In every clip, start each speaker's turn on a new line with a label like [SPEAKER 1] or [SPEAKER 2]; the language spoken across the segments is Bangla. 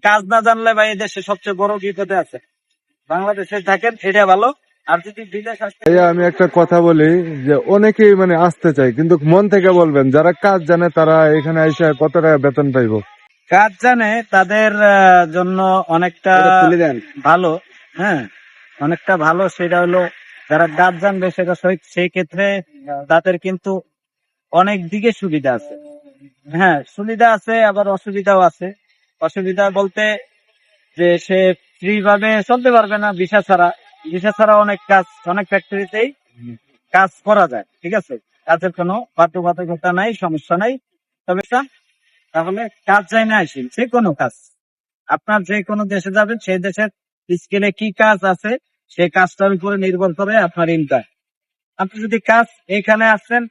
[SPEAKER 1] কাজ না জানলে ভাই এই দেশে সবচেয়ে বড় বিপদে আছে। বাংলাদেশে থাকেন এটা ভালো, আর যদি বিদেশ আসতে
[SPEAKER 2] ভাইয়া আমি একটা কথা বলি যে অনেকেই মানে আসতে চায়, কিন্তু মন থেকে বলবেন যারা কাজ জানে তারা এখানে এসে কত টাকা বেতন পাইবো?
[SPEAKER 1] কাজ জানে তাদের জন্য অনেকটা ভালো। হ্যাঁ, অনেকটা ভালো। সেটা হলো যারা কাজ জানবে সেটা সেই ক্ষেত্রে তাদের কিন্তু অনেক দিকে সুবিধা আছে। হ্যাঁ, সুবিধা আছে, আবার অসুবিধাও আছে। অসুবিধা বলতে যে সে ফ্রি ভাবে চলতে পারবে না ভিসা ছাড়া। ভিসা ছাড়া অনেক কাজ, অনেক ফ্যাক্টরিতেই কাজ করা যায়, ঠিক আছে, কাজের কোনো বাধ্যবাধকতা নাই, সমস্যা নাই। তবে তাহলে কাজ চাই না আসেন, যে কোনো কাজ আপনার যে কোনো দেশে যাবেন সেই দেশের স্কেলে কি কাজ আছে সেই কাজটার উপরে নির্ভর করে আপনার ইনকাম। আপনি যদি কাজ এখানে আসছেন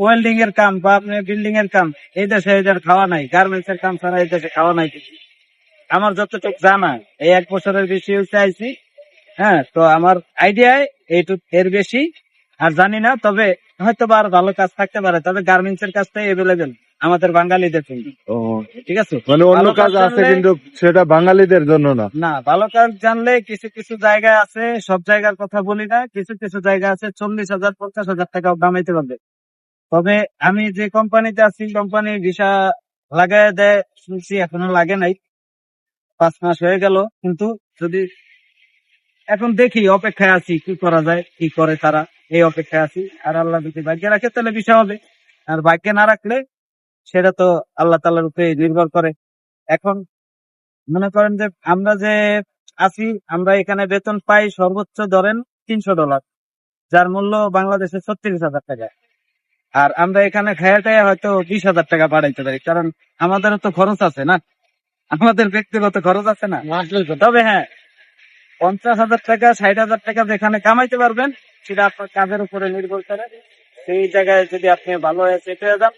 [SPEAKER 1] ওয়েল্ডিং এর কাম বা আপনি বিল্ডিং এর কাম, এই দেশে এদের খাওয়া নাই। গার্মেন্টস এর কাম ছাড়া এই দেশে খাওয়া নাই কিছু। আমার যতটুকু জানা, এই 1 বছরের বেশি হয়েছে আইছি। হ্যাঁ, তো আমার আইডিয়ায় এইটুক, এর বেশি আর জানি না। তবে হয়তো বা আর ভালো কাজ থাকতে পারে, তবে গার্মেন্টস এর কাজটাই এভেলেবেল আমাদের বাঙালিদের জন্য।
[SPEAKER 2] ও,
[SPEAKER 1] ঠিক আছে,
[SPEAKER 2] মানে অন্য
[SPEAKER 1] ভালো
[SPEAKER 2] কাজ আছে
[SPEAKER 1] জানলে,
[SPEAKER 2] কিন্তু সেটা বাঙালিদের জন্য না।
[SPEAKER 1] না ভালো কাজ জানলে কিছু কিছু জায়গায় আছে, সব জায়গার কথা বলি না, কিছু কিছু জায়গা আছে 40,000 50,000 টাকাও কামাইতে পারবে। তবে আমি যে কোম্পানিতে আছি, কোম্পানি ভিসা লাগাই দেয় শুনছি, এখনো লাগে নাই, 5 মাস হয়ে গেল। কিন্তু যদি এখন দেখি, অপেক্ষায় আছি, কি করা যায়, কি করে তারা, এই অপেক্ষায় আছি। আর আল্লাহ যদি ভাগ্যে রাখে তাহলে ভিসা হবে, আর ভাগ্যে না রাখলে সেটা তো আল্লাহ তাআলার উপরে নির্ভর করে। এখন মনে করেন যে আমরা যে আছি, আমরা এখানে বেতন পাই সর্বোচ্চ ধরেন $300, যার মূল্য বাংলাদেশে 36,000 টাকা। আর আমরা এখানে খায়াটায় হয়তো 20,000 টাকা বাড়াইতে পারি, কারণ আমাদেরও তো খরচ আছে না, আমাদের ব্যক্তিগত খরচ আছে না। তবে হ্যাঁ, 50,000 টাকা 60,000 টাকা যেখানে কামাইতে পারবেন সেটা আপনার কাজের উপরে নির্ভর করে। সেই জায়গায় যদি আপনি ভালো হয়ে সেট হয়ে যান,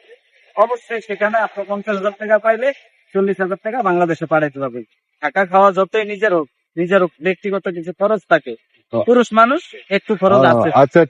[SPEAKER 1] অবশ্যই সেখানে আপনার 50,000 টাকা পাইলে 40,000 টাকা বাংলাদেশে পাঠাইতে পারবেন। থাকা খাওয়া যতই নিজের হোক, নিজের ব্যক্তিগত কিছু খরচ থাকে, পুরুষ মানুষ একটু খরচ আছে।
[SPEAKER 2] আচ্ছা।